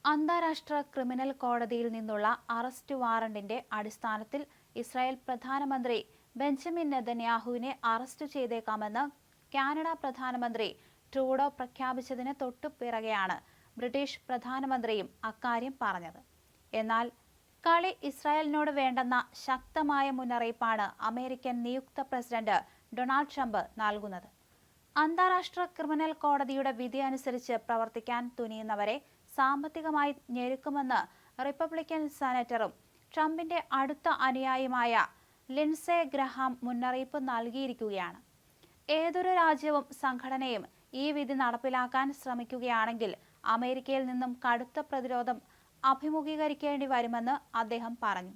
അന്താരാഷ്ട്ര ക്രിമിനൽ കോടതിയിൽ നിന്നുള്ള അറസ്റ്റ് വാറണ്ടിന്റെ അടിസ്ഥാനത്തിൽ ഇസ്രായേൽ പ്രധാനമന്ത്രി ബെഞ്ചമിൻ നെതന്യാഹുവിനെ അറസ്റ്റ് ചെയ്തേക്കാമെന്ന് കാനഡ പ്രധാനമന്ത്രി ട്രൂഡോ പ്രഖ്യാപിച്ചതിന് തൊട്ടുപിറകെയാണ് ബ്രിട്ടീഷ് പ്രധാനമന്ത്രിയും അക്കാര്യം പറഞ്ഞത്. എന്നാൽ കളി ഇസ്രായേലിനോട് വേണ്ടെന്ന ശക്തമായ മുന്നറിയിപ്പാണ് അമേരിക്കൻ നിയുക്ത പ്രസിഡന്റ് ഡൊണാൾഡ് ട്രംപ് നൽകുന്നത്. അന്താരാഷ്ട്ര ക്രിമിനൽ കോടതിയുടെ വിധി അനുസരിച്ച് പ്രവർത്തിക്കാൻ തുനിയുന്നവരെ സാമ്പത്തികമായി ഞെരുക്കുമെന്ന് റിപ്പബ്ലിക്കൻ സെനറ്ററും ട്രംപിന്റെ അടുത്ത അനുയായിയുമായ ലിൻസെ ഗ്രഹാം മുന്നറിയിപ്പ് നൽകിയിരിക്കുകയാണ്. ഏതൊരു രാജ്യവും സംഘടനയും ഈ വിധി നടപ്പിലാക്കാൻ ശ്രമിക്കുകയാണെങ്കിൽ അമേരിക്കയിൽ നിന്നും കടുത്ത പ്രതിരോധം അഭിമുഖീകരിക്കേണ്ടി വരുമെന്ന് അദ്ദേഹം പറഞ്ഞു.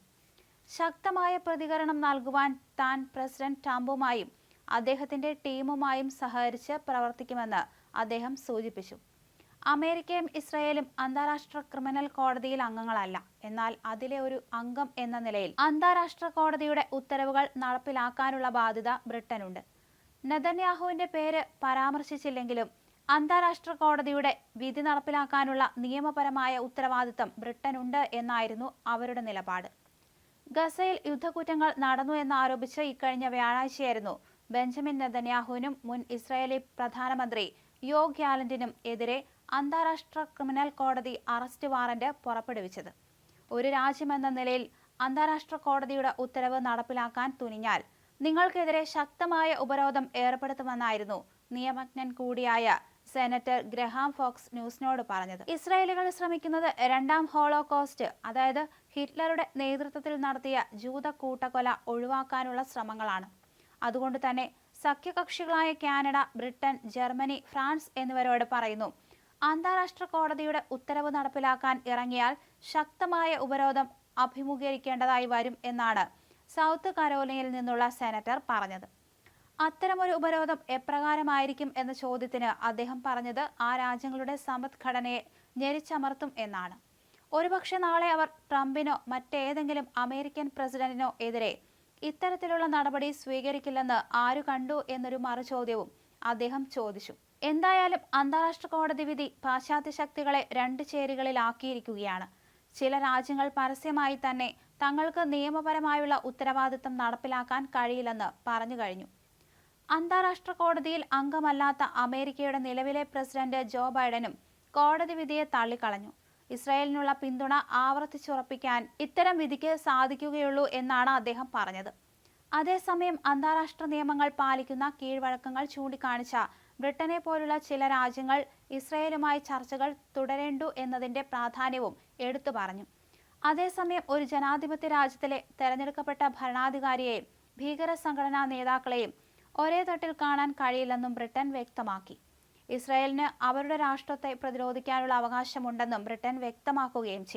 ശക്തമായ പ്രതികരണം നൽകുവാൻ താൻ പ്രസിഡന്റ് ട്രംപുമായും അദ്ദേഹത്തിന്റെ ടീമുമായും സഹകരിച്ച് പ്രവർത്തിക്കുമെന്ന് അദ്ദേഹം സൂചിപ്പിച്ചു. അമേരിക്കയും ഇസ്രായേലും അന്താരാഷ്ട്ര ക്രിമിനൽ കോടതിയിൽ അംഗങ്ങളല്ല. എന്നാൽ അതിലെ ഒരു അംഗം എന്ന നിലയിൽ അന്താരാഷ്ട്ര കോടതിയുടെ ഉത്തരവുകൾ നടപ്പിലാക്കാനുള്ള ബാധ്യത ബ്രിട്ടനുണ്ട്. നെതന്യാഹുവിന്റെ പേര് പരാമർശിച്ചില്ലെങ്കിലും അന്താരാഷ്ട്ര കോടതിയുടെ വിധി നടപ്പിലാക്കാനുള്ള നിയമപരമായ ഉത്തരവാദിത്തം ബ്രിട്ടനുണ്ട് എന്നായിരുന്നു അവരുടെ നിലപാട്. ഗസയിൽ യുദ്ധക്കുറ്റങ്ങൾ നടന്നു എന്നാരോപിച്ച് ഇക്കഴിഞ്ഞ വ്യാഴാഴ്ചയായിരുന്നു ബെഞ്ചമിൻ നെതന്യാഹുവിനും മുൻ ഇസ്രായേലി പ്രധാനമന്ത്രി യോവ് ഗാലന്റിനും എതിരെ അന്താരാഷ്ട്ര ക്രിമിനൽ കോടതി അറസ്റ്റ് വാറന്റ് പുറപ്പെടുവിച്ചത്. ഒരു രാജ്യമെന്ന നിലയിൽ അന്താരാഷ്ട്ര കോടതിയുടെ ഉത്തരവ് നടപ്പിലാക്കാൻ തുനിഞ്ഞാൽ നിങ്ങൾക്കെതിരെ ശക്തമായ ഉപരോധം ഏർപ്പെടുത്തുമെന്നായിരുന്നു നിയമജ്ഞൻ കൂടിയായ സെനറ്റർ ഗ്രഹാം ഫോക്സ് ന്യൂസിനോട് പറഞ്ഞത്. ഇസ്രായേലുകൾ ശ്രമിക്കുന്നത് രണ്ടാം ഹോളോകോസ്റ്റ്, അതായത് ഹിറ്റ്ലറുടെ നേതൃത്വത്തിൽ നടത്തിയ ജൂത കൂട്ടക്കൊല ഒഴിവാക്കാനുള്ള ശ്രമങ്ങളാണ്. അതുകൊണ്ട് തന്നെ സഖ്യകക്ഷികളായ കാനഡ, ബ്രിട്ടൻ, ജർമ്മനി, ഫ്രാൻസ് എന്നിവരോട് പറയുന്നു, അന്താരാഷ്ട്ര കോടതിയുടെ ഉത്തരവ് നടപ്പിലാക്കാൻ ഇറങ്ങിയാൽ ശക്തമായ ഉപരോധം അഭിമുഖീകരിക്കേണ്ടതായി വരും എന്നാണ് സൗത്ത് കരോലിനയിൽ നിന്നുള്ള സെനറ്റർ പറഞ്ഞത്. അത്തരമൊരു ഉപരോധം എപ്രകാരമായിരിക്കും എന്ന ചോദ്യത്തിന് അദ്ദേഹം പറഞ്ഞത് ആ രാജ്യങ്ങളുടെ സമ്പദ്ഘടനയെ ഞെരിച്ചമർത്തും എന്നാണ്. ഒരുപക്ഷെ നാളെ അവർ ട്രംപിനോ മറ്റേതെങ്കിലും അമേരിക്കൻ പ്രസിഡന്റിനോ എതിരെ ഇത്തരത്തിലുള്ള നടപടി സ്വീകരിക്കില്ലെന്ന് ആരു കണ്ടു എന്നൊരു മറുചോദ്യവും അദ്ദേഹം ചോദിച്ചു. എന്തായാലും അന്താരാഷ്ട്ര കോടതി വിധി പാശ്ചാത്യ ശക്തികളെ രണ്ട് ചേരികളിലാക്കിയിരിക്കുകയാണ്. ചില രാജ്യങ്ങൾ പരസ്യമായി തന്നെ തങ്ങൾക്ക് നിയമപരമായുള്ള ഉത്തരവാദിത്തം നടപ്പിലാക്കാൻ കഴിയില്ലെന്ന് പറഞ്ഞു കഴിഞ്ഞു. അന്താരാഷ്ട്ര കോടതിയിൽ അംഗമല്ലാത്ത അമേരിക്കയുടെ നിലവിലെ പ്രസിഡന്റ് ജോ ബൈഡനും കോടതി വിധിയെ തള്ളിക്കളഞ്ഞു. ഇസ്രായേലിനുള്ള പിന്തുണ ആവർത്തിച്ചുറപ്പിക്കാൻ ഇത്തരം വിധിക്ക് സാധിക്കുകയുള്ളൂ എന്നാണ് അദ്ദേഹം പറഞ്ഞത്. അതേസമയം അന്താരാഷ്ട്ര നിയമങ്ങൾ പാലിക്കുന്ന കീഴ്വഴക്കങ്ങൾ ചൂണ്ടിക്കാണിച്ച ബ്രിട്ടനെ പോലുള്ള ചില രാജ്യങ്ങൾ ഇസ്രായേലുമായി ചർച്ചകൾ തുടരേണ്ടു എന്നതിന്റെ പ്രാധാന്യവും എടുത്തു പറഞ്ഞു. അതേസമയം ഒരു ജനാധിപത്യ രാജ്യത്തിലെ തെരഞ്ഞെടുക്കപ്പെട്ട ഭരണാധികാരിയെയും ഭീകര സംഘടനാ നേതാക്കളെയും ഒരേ തട്ടിൽ കാണാൻ കഴിയില്ലെന്നും ബ്രിട്ടൻ വ്യക്തമാക്കി. ഇസ്രായേലിന് അവരുടെ രാഷ്ട്രത്തെ പ്രതിരോധിക്കാനുള്ള അവകാശമുണ്ടെന്നും ബ്രിട്ടൻ വ്യക്തമാക്കുകയും ചെയ്തു.